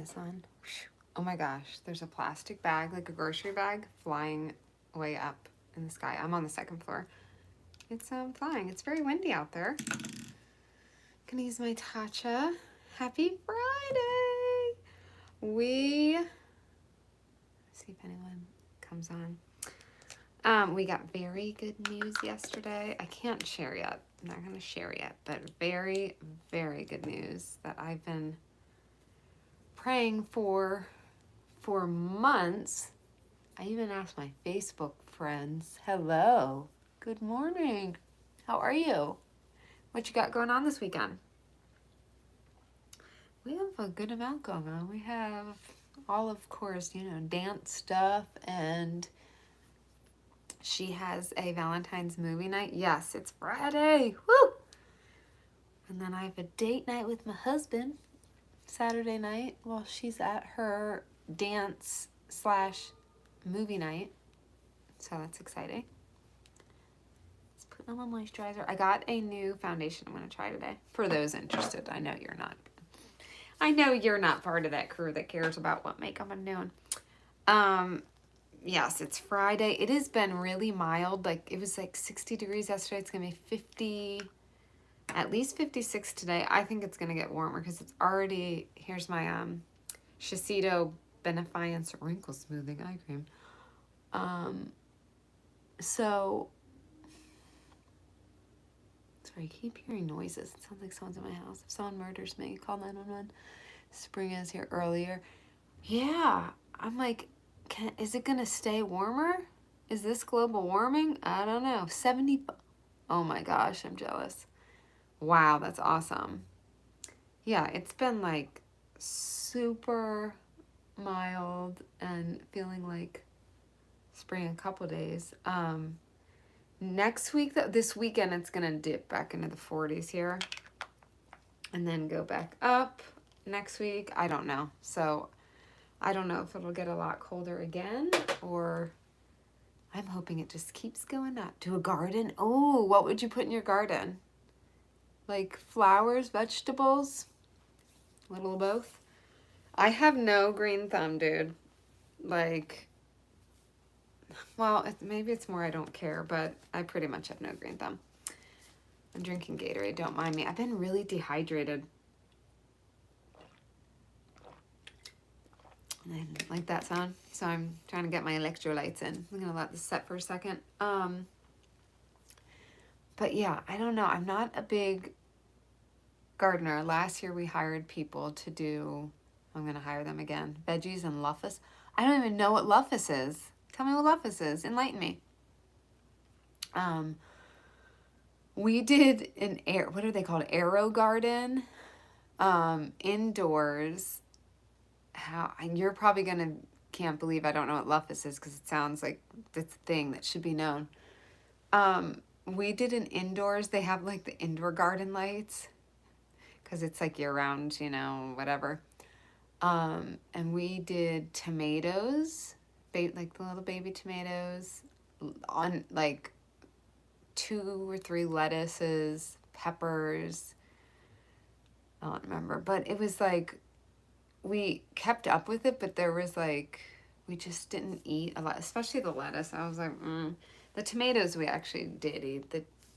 this on. Oh my gosh, there's a plastic bag, like a grocery bag, flying way up in the sky. I'm on the second floor. It's flying. It's very windy out there. Gonna use my Tatcha. Happy Friday! Let's see if anyone comes on. We got very good news yesterday. I can't share yet. I'm not gonna share yet, but very, very good news that I've been praying for months. I even asked my Facebook friends, hello, good morning, how are you? What you got going on this weekend? We have a good amount going on. We have all, of course, dance stuff, and she has a Valentine's movie night. Yes, it's Friday. Woo! And then I have a date night with my husband Saturday night while she's at her dance/movie night. So that's exciting. Let's put on my moisturizer. I got a new foundation I'm going to try today. For those interested, I know you're not part of that crew that cares about what makeup I'm doing. Yes, it's Friday. It has been really mild. Like, it was like 60 degrees yesterday. It's going to be 50, at least 56 today. I think it's going to get warmer because it's already, here's my Shiseido Benefiance Wrinkle Smoothing Eye Cream. So, sorry, I keep hearing noises. It sounds like someone's in my house. If someone murders me, call 911. Spring is here earlier. Yeah, I'm like, is it going to stay warmer? Is this global warming? I don't know. 70. Oh my gosh, I'm jealous. Wow, that's awesome. Yeah, it's been like super mild and feeling like spring a couple days. Next week, this weekend, it's going to dip back into the 40s here and then go back up next week. I don't know. So I don't know if it'll get a lot colder again, or I'm hoping it just keeps going up. To a garden? Oh, what would you put in your garden? Like flowers, vegetables, a little of both? I have no green thumb, dude. Like, well, maybe it's more I don't care, but I pretty much have no green thumb. I'm drinking Gatorade, don't mind me. I've been really dehydrated. I like that sound. So I'm trying to get my electrolytes in. I'm going to let this set for a second. But yeah, I don't know. I'm not a big gardener. Last year we hired people to do, I'm going to hire them again, veggies and luffus. I don't even know what luffus is. Tell me what luffus is. Enlighten me. We did what are they called? Aero garden, indoors. You're probably can't believe I don't know what luffus is because it sounds like it's a thing that should be known. We did an indoors. They have like the indoor garden lights because it's like year round, whatever. And we did tomatoes, like the little baby tomatoes, on like 2 or 3 lettuces, peppers. I don't remember, but it was like, we kept up with it, but there was like, we just didn't eat a lot, especially the lettuce. I was like, The tomatoes we actually did eat.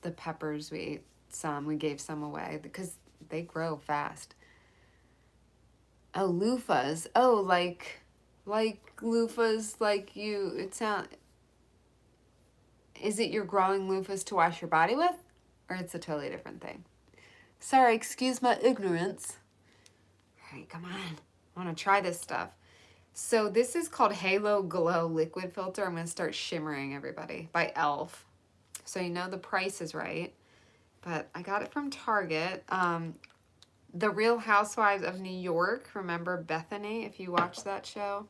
The peppers we ate some. We gave some away because they grow fast. Oh, loofahs. Oh, like loofahs, like is it you're growing loofahs to wash your body with? Or it's a totally different thing? Sorry, excuse my ignorance. All right, come on. I want to try this stuff. So this is called Halo Glow Liquid Filter. I'm going to start shimmering everybody by e.l.f. So the price is right. But I got it from Target. The Real Housewives of New York. Remember Bethany, if you watch that show?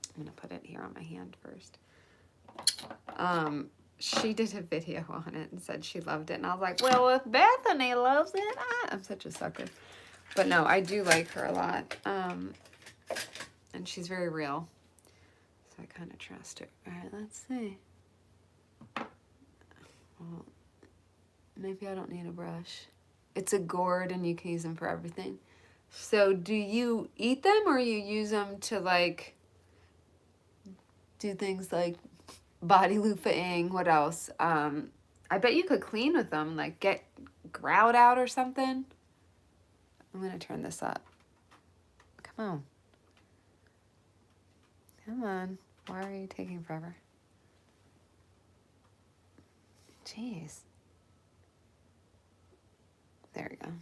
I'm going to put it here on my hand first. She did a video on it and said she loved it. And I was like, well, if Bethany loves it, I'm such a sucker. But no, I do like her a lot. And she's very real. So I kind of trust her. All right, let's see. Well, maybe I don't need a brush. It's a gourd and you can use them for everything. So do you eat them or you use them to like do things like body loofahing? What else? I bet you could clean with them, like get grout out or something. I'm gonna turn this up. Come on. Come on. Why are you taking forever? Jeez. There we go.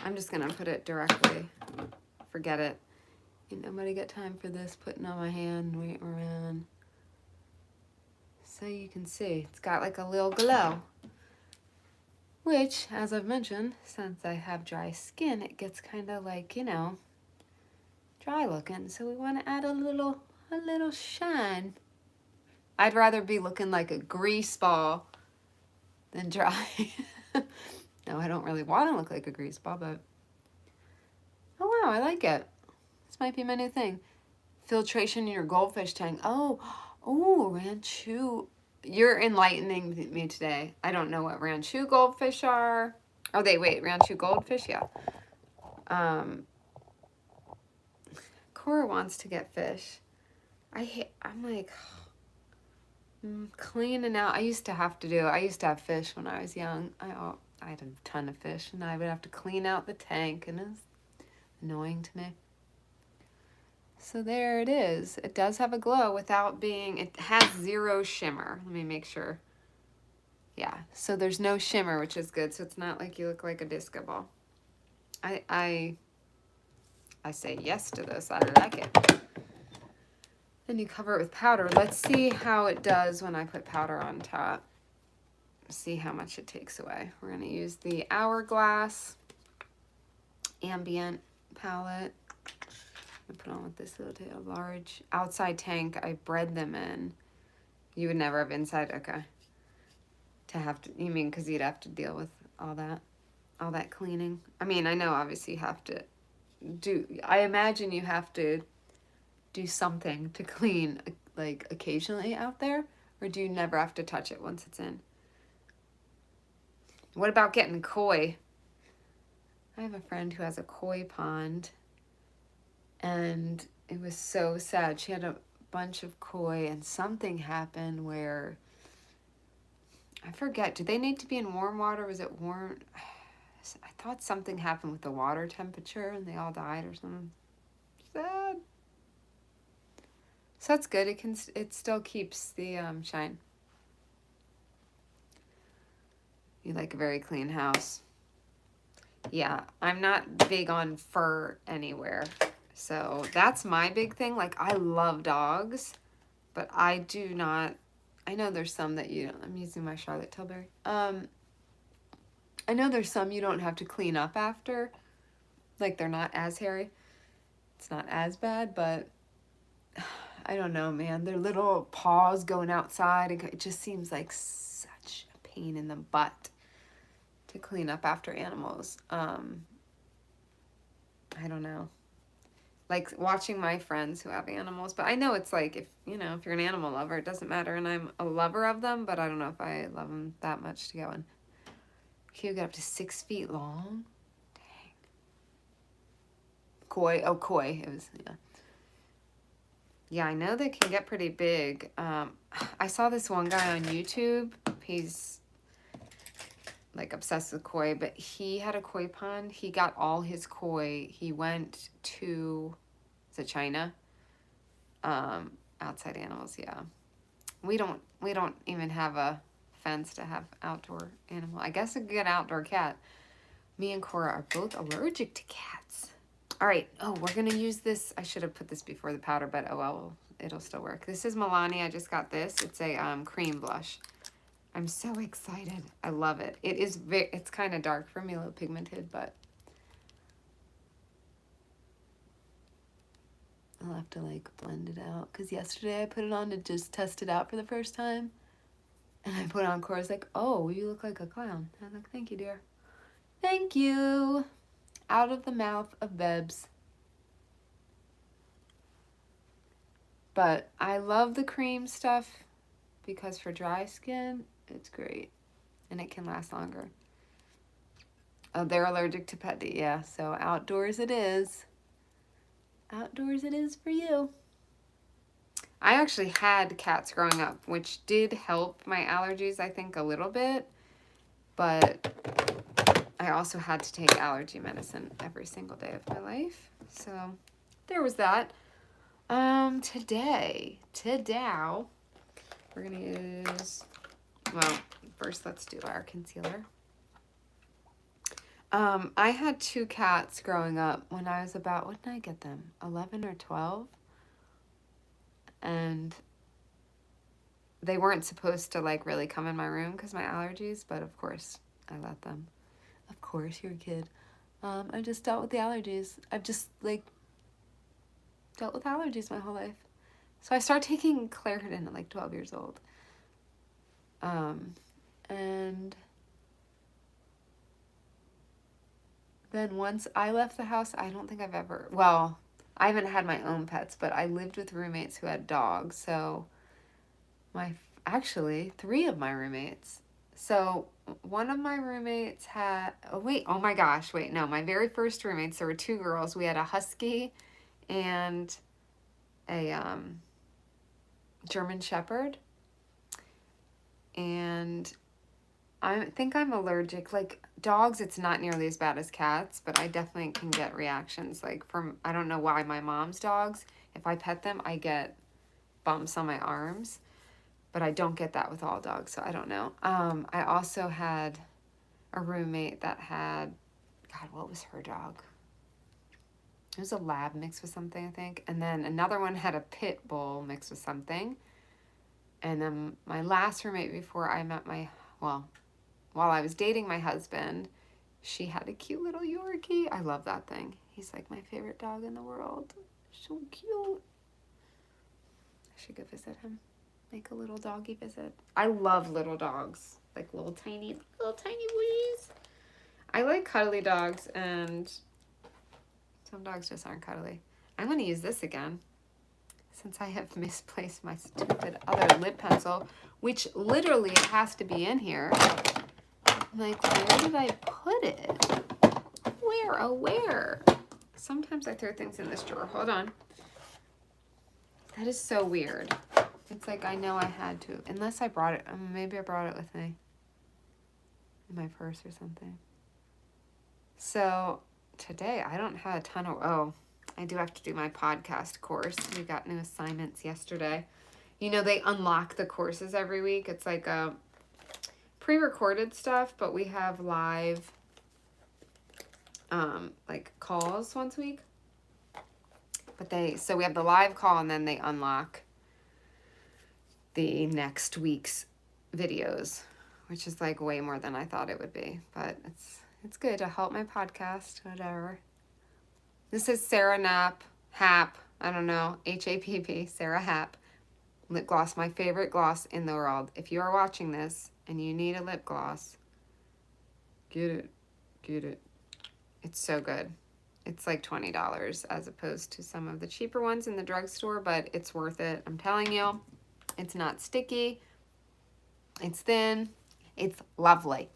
I'm just gonna put it directly. Forget it. Ain't nobody got time for this, putting on my hand, waiting around. So you can see, it's got like a little glow. Which, as I've mentioned, since I have dry skin, it gets kind of like, you know, dry looking. So we want to add a little shine. I'd rather be looking like a grease ball than dry. No, I don't really want to look like a grease ball, but oh wow, I like it. This might be my new thing. Filtration in your goldfish tank. Oh, Ranchu. You're enlightening me today. I don't know what Ranchu goldfish are. Oh, Ranchu goldfish, yeah. Cora wants to get fish. I'm like, cleaning out. I used to have fish when I was young. I had a ton of fish, and I would have to clean out the tank, and it's annoying to me. So there it is. It does have a glow without being, it has zero shimmer. Let me make sure. Yeah, so there's no shimmer, which is good. So it's not like you look like a disco ball. I say yes to this. I like it. Then you cover it with powder. Let's see how it does when I put powder on top. See how much it takes away. We're going to use the Hourglass Ambient palette. I put on with this little large outside tank I bred them in. You would never have inside, okay. You mean because you'd have to deal with all that cleaning? I mean, I know obviously you have to I imagine you have to do something to clean like occasionally out there, or do you never have to touch it once it's in? What about getting koi? I have a friend who has a koi pond, and it was so sad. She had a bunch of koi, and something happened where, I forget, did they need to be in warm water? Was it warm? I thought something happened with the water temperature and they all died or something. Sad. So that's good. It still keeps the shine. You like a very clean house. Yeah, I'm not big on fur anywhere. So that's my big thing. Like, I love dogs, but I do not. I know there's some that you don't. I'm using my Charlotte Tilbury. I know there's some you don't have to clean up after. Like, they're not as hairy. It's not as bad, but I don't know, man. Their little paws going outside, it just seems like such a pain in the butt to clean up after animals. I don't know. Like watching my friends who have animals, but I know it's like, if you're an animal lover, it doesn't matter, and I'm a lover of them, but I don't know if I love them that much to go in. Can get up to 6 feet long? Dang. Koi. It was, yeah. Yeah, I know they can get pretty big. I saw this one guy on YouTube. He's like obsessed with koi, but he had a koi pond. He got all his koi. He went to, is it China? Outside animals, yeah. We don't even have a fence to have outdoor animal. I guess a good outdoor cat. Me and Cora are both allergic to cats. All right. Oh, we're going to use this. I should have put this before the powder, but oh well, it'll still work. This is Milani. I just got this. It's a cream blush. I'm so excited. I love it. It's kind of dark for me, a little pigmented, but I'll have to like blend it out, because yesterday I put it on to just test it out for the first time. And I put it on, Cora's like, oh, you look like a clown. I was like, thank you, dear. Thank you. Out of the mouth of Bebs. But I love the cream stuff because for dry skin, it's great. And it can last longer. Oh, they're allergic to petty, yeah. So outdoors it is. Outdoors it is for you. I actually had cats growing up, which did help my allergies, I think, a little bit. But I also had to take allergy medicine every single day of my life. So there was that. Today, we're going to use, well, first let's do our concealer. I had 2 cats growing up when I was about, when did I get them? 11 or 12? And they weren't supposed to like really come in my room because my allergies, but of course I let them. Of course, you're a kid. I just dealt with the allergies. I've just like dealt with allergies my whole life. So I started taking Claritin at like 12 years old. And then once I left the house, I don't think I've ever, well, I haven't had my own pets, but I lived with roommates who had dogs. So actually 3 of my roommates. So one of my roommates had, oh my gosh, no, my very first roommates, there were 2 girls. We had a husky and a German Shepherd. And I think I'm allergic. Like dogs, it's not nearly as bad as cats, but I definitely can get reactions like from, I don't know why, my mom's dogs, if I pet them, I get bumps on my arms. But I don't get that with all dogs, so I don't know. I also had a roommate that had, God, what was her dog? It was a lab mixed with something, I think. And then another one had a pit bull mixed with something. And then my last roommate before I met while I was dating my husband, she had a cute little Yorkie. I love that thing. He's like my favorite dog in the world. So cute. I should go visit him. Make a little doggy visit. I love little dogs. Like little tiny boys. I like cuddly dogs, and some dogs just aren't cuddly. I'm going to use this again, since I have misplaced my stupid other lip pencil, which literally it has to be in here. I'm like, where did I put it? Where, oh where? Sometimes I throw things in this drawer. Hold on. That is so weird. It's like I know I had to, unless I brought it. Maybe I brought it with me in my purse or something. So today I don't have a ton of, I do have to do my podcast course. We got new assignments yesterday. You know, they unlock the courses every week. It's like a pre-recorded stuff, but we have live like calls once a week. But so we have the live call and then they unlock the next week's videos, which is like way more than I thought it would be, but it's good to help my podcast, whatever. This is Sarah Happ, I don't know, Happ, Sarah Happ lip gloss, my favorite gloss in the world. If you are watching this and you need a lip gloss, get it. It's so good. It's like $20 as opposed to some of the cheaper ones in the drugstore, but it's worth it. I'm telling you. It's not sticky. It's thin. It's lovely.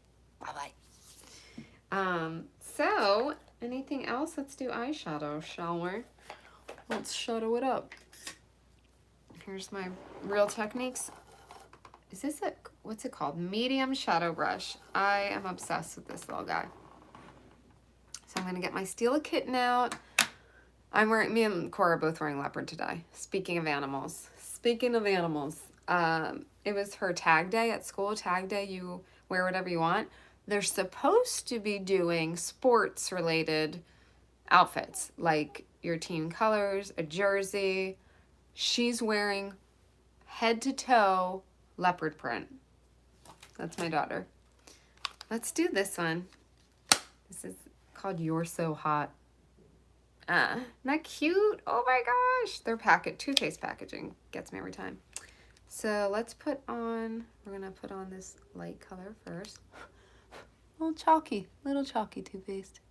So anything else? Let's do eyeshadow, shall we? Let's shadow it up. Here's my Real Techniques. Is this what's it called? Medium shadow brush. I am obsessed with this little guy. So I'm gonna get my Steal a Kitten out. Me and Cora are both wearing leopard today. Speaking of animals, it was her tag day at school. Tag day, you wear whatever you want. They're supposed to be doing sports related outfits, like your team colors, a jersey. She's wearing head to toe leopard print. That's my daughter. Let's do this one. This is called You're So Hot. Isn't that cute? Oh my gosh. Their toothpaste packaging gets me every time. So we're gonna put on this light color first. Little chalky toothpaste.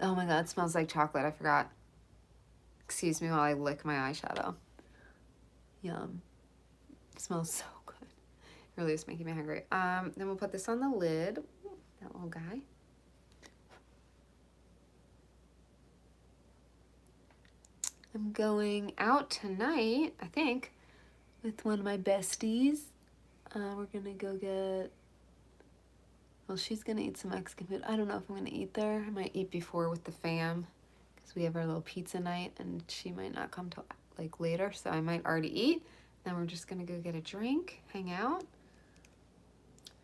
Oh my god, it smells like chocolate, I forgot. Excuse me while I lick my eyeshadow. Yum. It smells so good. Really is making me hungry. Then we'll put this on the lid. That little guy. I'm going out tonight, I think, with one of my besties. We're gonna go get, well, she's gonna eat some Mexican food. I don't know if I'm gonna eat there. I might eat before with the fam, because we have our little pizza night, and she might not come till like later, so I might already eat. Then we're just gonna go get a drink, hang out.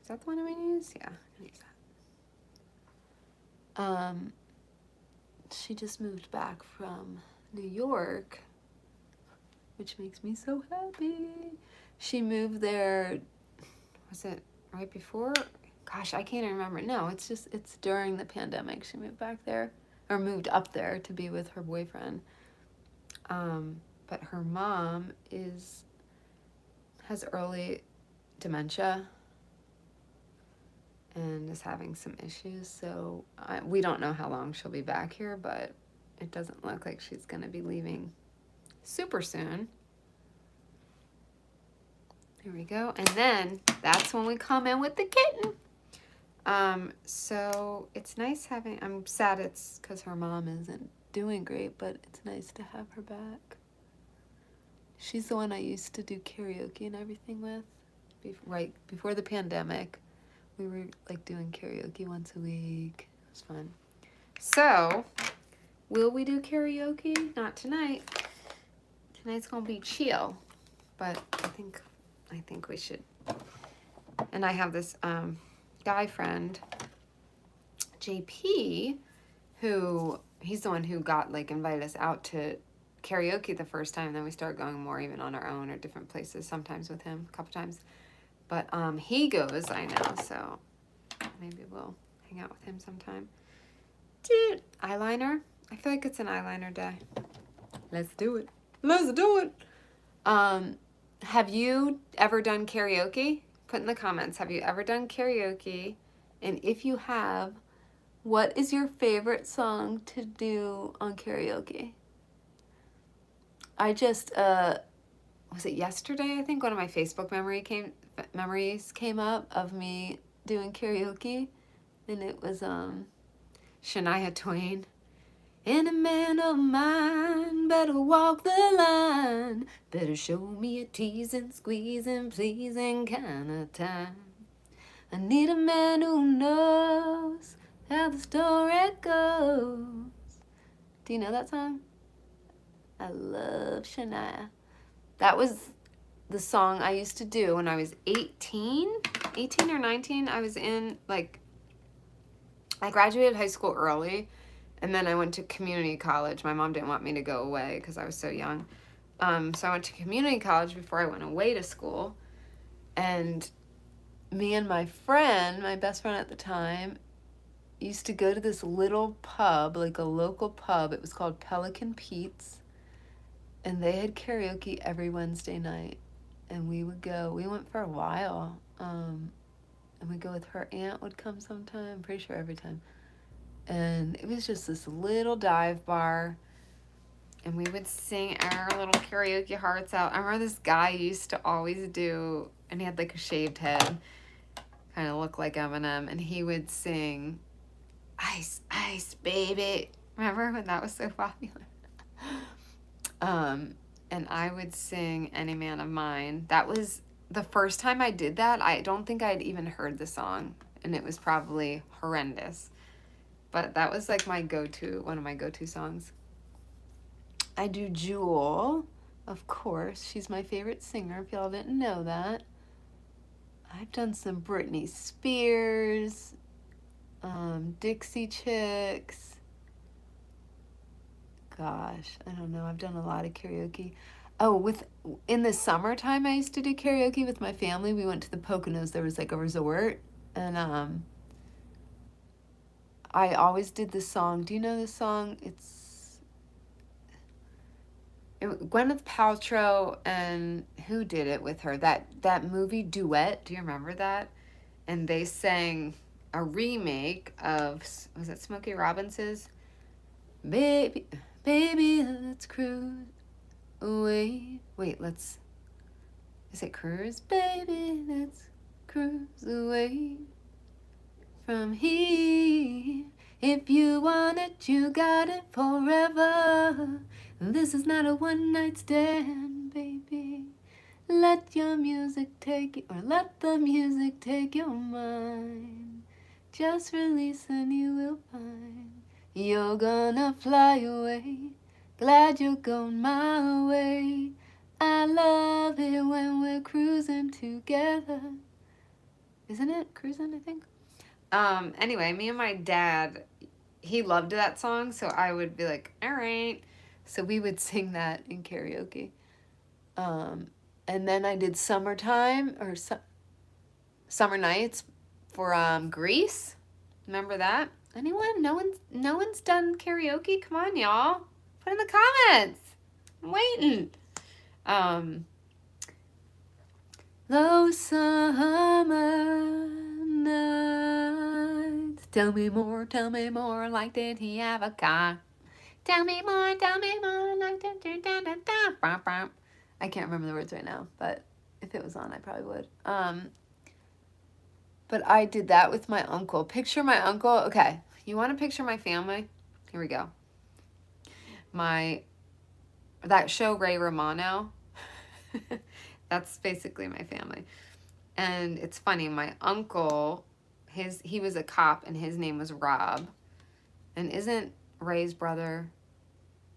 Is that the one I'm gonna use? Yeah, I'm gonna use that. She just moved back from New York, which makes me so happy. She moved there, was it right before? Gosh, I can't even remember. No, it's during the pandemic. She moved back there, or moved up there to be with her boyfriend. But her mom has early dementia and is having some issues, so we don't know how long she'll be back here, but it doesn't look like she's going to be leaving super soon. There we go. And then that's when we come in with the kitten. So it's nice having, I'm sad it's because her mom isn't doing great, but it's nice to have her back. She's the one I used to do karaoke and everything with, right before the pandemic. We were like doing karaoke once a week. It was fun. So, will we do karaoke? Not tonight. Tonight's gonna be chill, but I think we should. And I have this guy friend, JP, who he's the one who got like invited us out to karaoke the first time, and then we started going more even on our own or different places, sometimes with him, a couple times. But he goes, I know, so maybe we'll hang out with him sometime. Dude, eyeliner. I feel like it's an eyeliner day. Let's do it. Let's do it. Have you ever done karaoke? Put in the comments, have you ever done karaoke? And if you have, what is your favorite song to do on karaoke? I just, was it yesterday, I think, one of my Facebook memories came up of me doing karaoke, and it was Shania Twain. And a man of mine better walk the line, better show me a teasing, squeezing, pleasing kind of time. I need a man who knows how the story goes. Do you know that song? I love Shania. That was the song I used to do when I was 18 or 19. I was in, like, I graduated high school early, and then I went to community college. My mom didn't want me to go away because I was so young. So I went to community college before I went away to school. And me and my friend, my best friend at the time, used to go to this little pub, like a local pub. It was called Pelican Pete's. And they had karaoke every Wednesday night. And we would go. We went for a while. And we'd go with her aunt would come sometime. I'm pretty sure every time. And it was just this little dive bar. And we would sing our little karaoke hearts out. I remember this guy used to always do, and he had like a shaved head. Kind of looked like Eminem. And he would sing, Ice, Ice, Baby. Remember when that was so popular? And I would sing Any Man of Mine. That was the first time I did that. I don't think I'd even heard the song, and it was probably horrendous. But that was like my go-to, one of my go-to songs. I do Jewel, of course. She's my favorite singer, if y'all didn't know that. I've done some Britney Spears, Dixie Chicks. Gosh, I don't know. I've done a lot of karaoke. Oh, in the summertime, I used to do karaoke with my family. We went to the Poconos. There was like a resort, and I always did this song. Do you know this song? Gwyneth Paltrow, and who did it with her? That movie Duet. Do you remember that? And they sang a remake of, was it Smokey Robinson's? Baby, let's cruise away. Wait, is it cruise? Baby, let's cruise away from here. If you want it, you got it forever. This is not a one-night stand, baby. Let your music take you, or let the music take your mind. Just release and you will find you're gonna fly away. Glad you're going my way. I love it when we're cruising together. Isn't it cruising, I think? Anyway, me and my dad, he loved that song, so I would be like, all right. So we would sing that in karaoke. And then I did Summertime, or Summer Nights for Greece. Remember that? Anyone? No one's done karaoke? Come on, y'all. Put in the comments. I'm waiting. Those summer nights. Tell me more, like did he have a car? Tell me more, like da-da-da-da. I can't remember the words right now, but if it was on, I probably would. But I did that with my uncle. Picture my uncle. Okay, you want to picture my family? Here we go. That show, Ray Romano, that's basically my family. And it's funny, my uncle, he was a cop, and his name was Rob. And isn't Ray's brother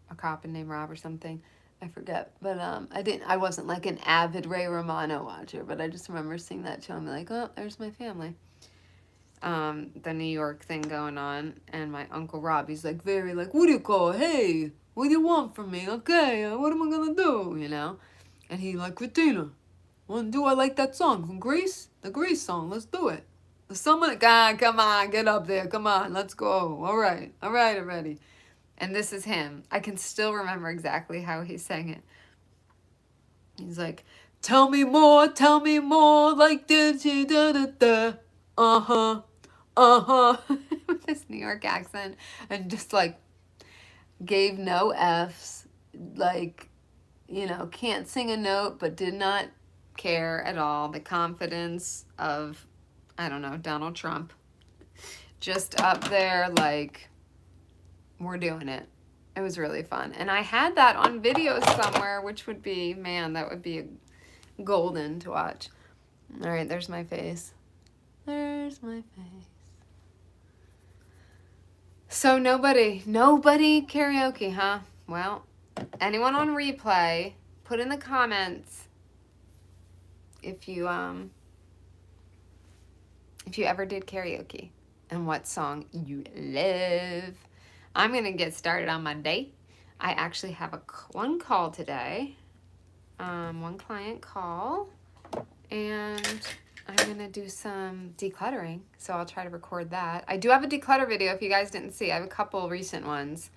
a cop and named Rob or something? I forget. But I wasn't like an avid Ray Romano watcher, but I just remember seeing that show and be like, oh, there's my family. The New York thing going on, and my Uncle Rob, he's like very like, what do you call it? Hey, what do you want from me? Okay, what am I gonna do? You know? And he like, Christina, do I like that song from Greece? The Greece song, let's do it. The summer, God, come on, get up there, come on, let's go. All right, already. And this is him. I can still remember exactly how he sang it. He's like, tell me more, like da-da-da-da. With this New York accent, and just like gave no F's, like, you know, can't sing a note, but did not care at all. The confidence of, I don't know, Donald Trump. Just up there, like, we're doing it. It was really fun. And I had that on video somewhere, which would be, man, that would be golden to watch. All right, there's my face. There's my face. So nobody karaoke, huh? Well, anyone on replay, put in the comments if you ever did karaoke and what song you love. I'm gonna get started on my day. I actually have one call today, one client call, and I'm gonna do some decluttering, so I'll try to record that. I do have a declutter video if you guys didn't see. I have a couple recent ones.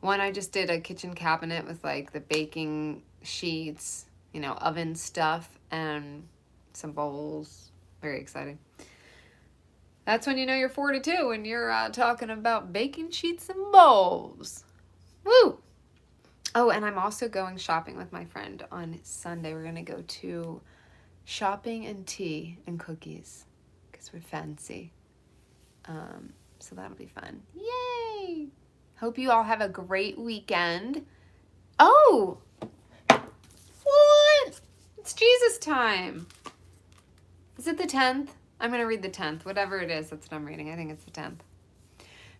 One, I just did a kitchen cabinet with like the baking sheets, you know, oven stuff, and some bowls. Very exciting. That's when you know you're 42, when you're talking about baking sheets and bowls. Woo! Oh, and I'm also going shopping with my friend on Sunday. We're gonna go to shopping and tea and cookies because we're fancy. So that'll be fun. Yay! Hope you all have a great weekend. Oh! What? It's Jesus time. Is it the 10th? I'm going to read the 10th. Whatever it is, that's what I'm reading. I think it's the 10th.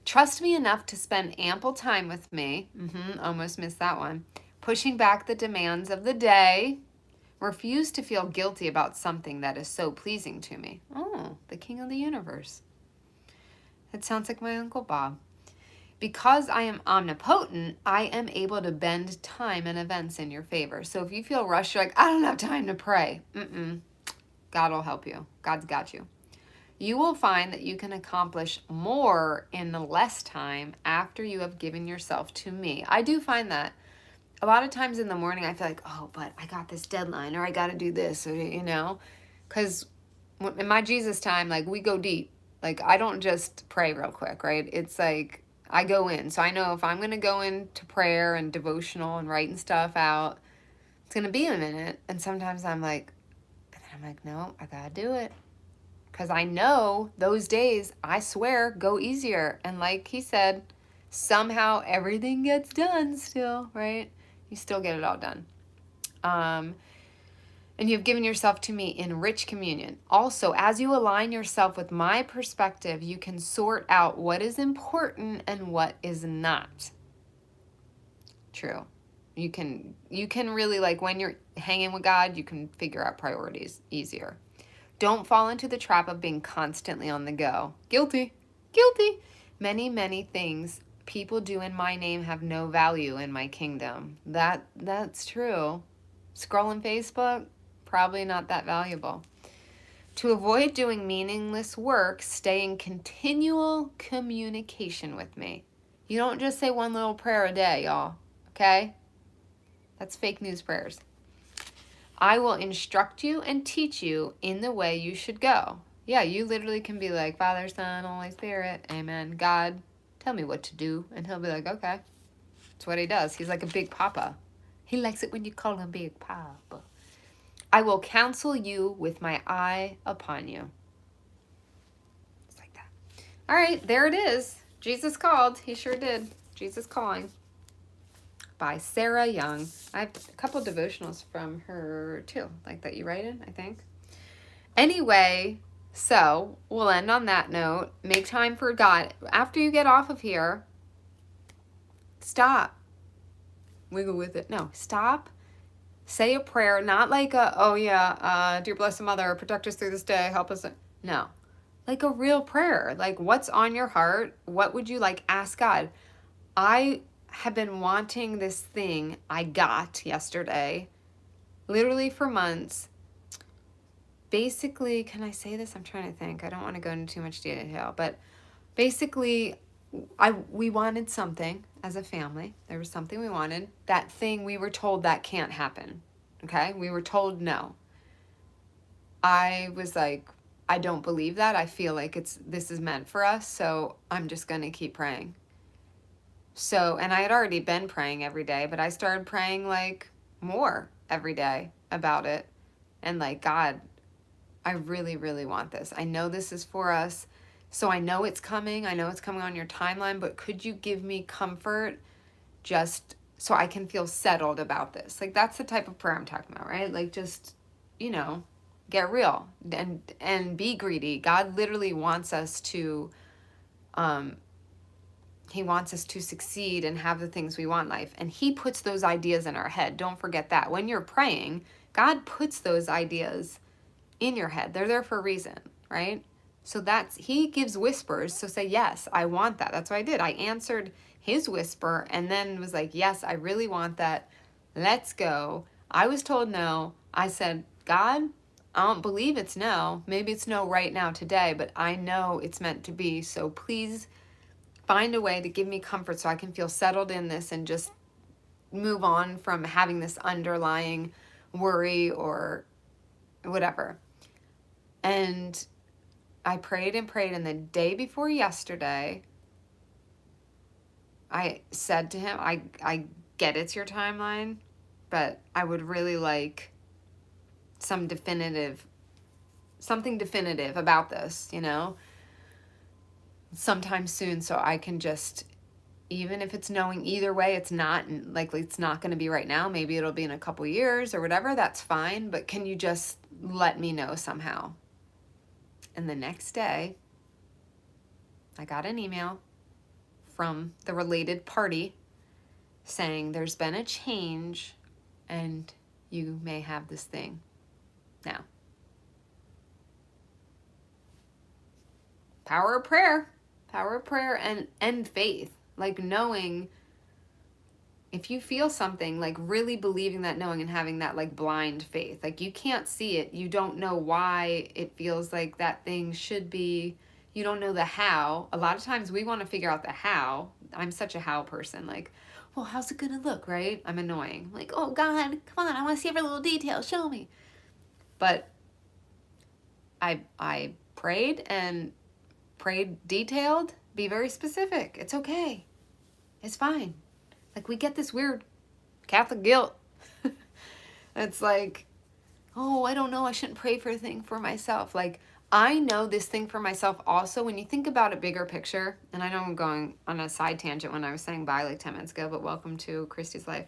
Trust me enough to spend ample time with me. Almost missed that one. Pushing back the demands of the day. Refuse to feel guilty about something that is so pleasing to me. Oh, the King of the Universe. That sounds like my Uncle Bob. Because I am omnipotent, I am able to bend time and events in your favor. So if you feel rushed, you're like, I don't have time to pray. God will help you. God's got you. You will find that you can accomplish more in less time after you have given yourself to me. I do find that. A lot of times in the morning, I feel like, oh, but I got this deadline, or I got to do this, or, you know, because in my Jesus time, like, we go deep. Like, I don't just pray real quick, right? It's like, I go in. So I know if I'm going to go into prayer and devotional and writing stuff out, it's going to be a minute. And sometimes I'm like, no, I got to do it. Because I know those days, I swear, go easier. And like he said, somehow everything gets done still, right? You still get it all done. And you have given yourself to me in rich communion. Also, as you align yourself with my perspective, you can sort out what is important and what is not. True. You can really, like, when you're hanging with God, you can figure out priorities easier. Don't fall into the trap of being constantly on the go. Guilty. Guilty. Many, many things people do in my name have no value in my kingdom. That's true. Scrolling Facebook, probably not that valuable. To avoid doing meaningless work, stay in continual communication with me. You don't just say one little prayer a day, y'all. Okay? That's fake news prayers. I will instruct you and teach you in the way you should go. Yeah, you literally can be like, Father, Son, Holy Spirit, amen. God, tell me what to do. And he'll be like, okay. That's what he does. He's like a big papa. He likes it when you call him big papa. I will counsel you with my eye upon you. It's like that. All right, there it is. Jesus called. He sure did. Jesus calling. By Sarah Young. I have a couple devotionals from her too, like that you write in, I think. Anyway, so we'll end on that note. Make time for God. After you get off of here, stop. Wiggle with it. No, stop. Say a prayer, not like a, oh yeah, dear blessed Mother, protect us through this day, help us. No, like a real prayer. Like, what's on your heart? What would you like? Ask God. I have been wanting this thing I got yesterday, literally for months. Basically, can I say this? I'm trying to think. I don't want to go into too much detail, but basically, we wanted something as a family. There was something we wanted. That thing, we were told that can't happen. Okay? We were told no. I was like, I don't believe that. I feel like this is meant for us, so I'm just going to keep praying. So, and I had already been praying every day, but I started praying like more every day about it. And like, God, I really, really want this. I know this is for us. So I know it's coming. I know it's coming on your timeline, but could you give me comfort just so I can feel settled about this? Like, that's the type of prayer I'm talking about, right? Like, just, get real and be greedy. God literally wants us to, he wants us to succeed and have the things we want in life. And he puts those ideas in our head. Don't forget that. When you're praying, God puts those ideas in your head. They're there for a reason, right? So he gives whispers. So say, yes, I want that. That's what I did. I answered his whisper and then was like, yes, I really want that. Let's go. I was told no. I said, God, I don't believe it's no. Maybe it's no right now today, but I know it's meant to be. So please find a way to give me comfort so I can feel settled in this and just move on from having this underlying worry or whatever. And I prayed and prayed, and the day before yesterday, I said to him, I get it's your timeline, but I would really like something definitive about this, sometime soon, so I can just, even if it's knowing either way, it's not going to be right now. Maybe it'll be in a couple years or whatever. That's fine. But can you just let me know somehow? And the next day, I got an email from the related party saying there's been a change and you may have this thing now. Power of prayer and faith. Like, knowing, if you feel something, like really believing that, knowing, and having that like blind faith. Like, you can't see it. You don't know why it feels like that thing should be. You don't know the how. A lot of times we want to figure out the how. I'm such a how person. Like, well, how's it going to look, right? I'm annoying. Like, oh God, come on. I want to see every little detail. Show me. But I prayed detailed. Be very specific. It's okay. It's fine. Like, we get this weird Catholic guilt. It's like, oh, I don't know. I shouldn't pray for a thing for myself. Like, I know this thing for myself also, when you think about a bigger picture, and I know I'm going on a side tangent when I was saying bye like 10 minutes ago, but welcome to Christy's life.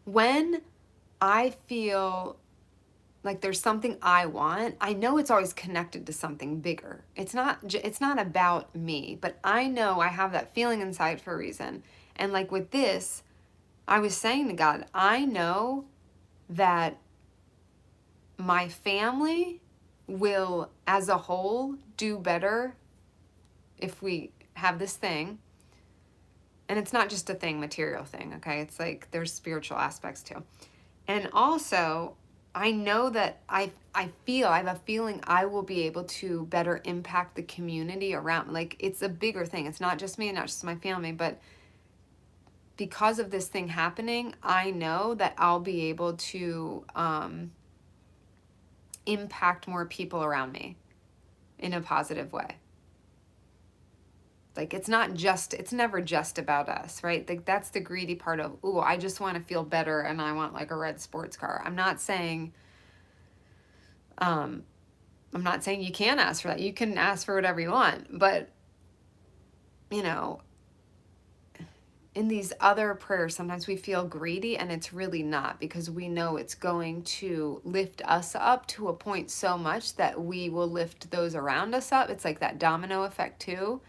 When I feel like there's something I want, I know it's always connected to something bigger. It's not about me, but I know I have that feeling inside for a reason. And like with this, I was saying to God, I know that my family will, as a whole, do better if we have this thing. And it's not just a thing, material thing, okay? It's like there's spiritual aspects too. And also, I know that I have a feeling I will be able to better impact the community around. Like, it's a bigger thing. It's not just me, not just my family, but because of this thing happening, I know that I'll be able to impact more people around me in a positive way. Like, it's never just about us, right? Like, that's the greedy part of, ooh, I just want to feel better and I want like a red sports car. I'm not saying you can't ask for that. You can ask for whatever you want, but you know, in these other prayers, sometimes we feel greedy, and it's really not, because we know it's going to lift us up to a point so much that we will lift those around us up. It's like that domino effect too.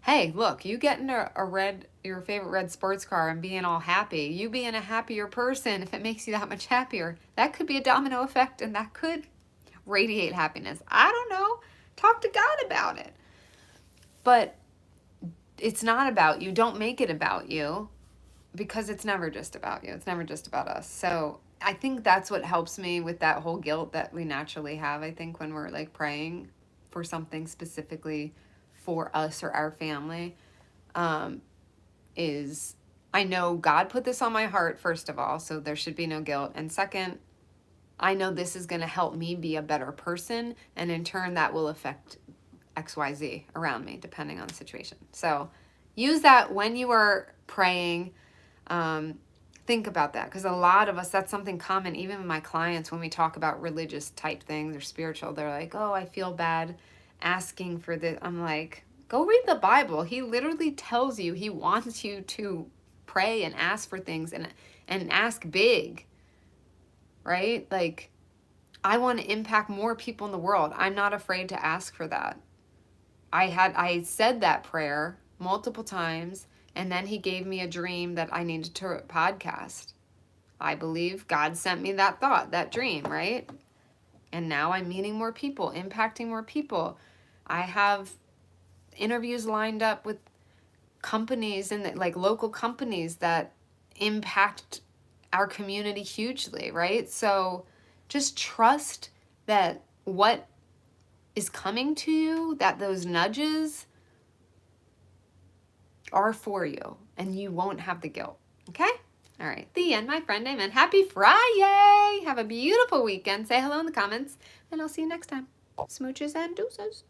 Hey, look, you getting your favorite red sports car and being all happy, you being a happier person, if it makes you that much happier, that could be a domino effect, and that could radiate happiness. I don't know. Talk to God about it. But it's not about you. Don't make it about you, because it's never just about you. It's never just about us. So I think that's what helps me with that whole guilt that we naturally have, I think, when we're like praying for something specifically for us or our family, is I know God put this on my heart, first of all, so there should be no guilt. And second, I know this is going to help me be a better person, and in turn that will affect XYZ around me, depending on the situation. So use that when you are praying. Think about that, because a lot of us, that's something common, even with my clients, when we talk about religious type things or spiritual, they're like, oh, I feel bad asking for this. I'm like, go read the Bible. He literally tells you he wants you to pray and ask for things, and ask big, right? Like, I want to impact more people in the world. I'm not afraid to ask for that. I said that prayer multiple times, and then he gave me a dream that I needed to podcast. I believe God sent me that thought, that dream, right? And now I'm meeting more people, impacting more people. I have interviews lined up with companies, and like local companies that impact our community hugely, right? So just trust that what is coming to you, that those nudges are for you, and you won't have the guilt. Okay? All right. The end, my friend. Amen. Happy Friday. Have a beautiful weekend. Say hello in the comments, and I'll see you next time. Smooches and deuces.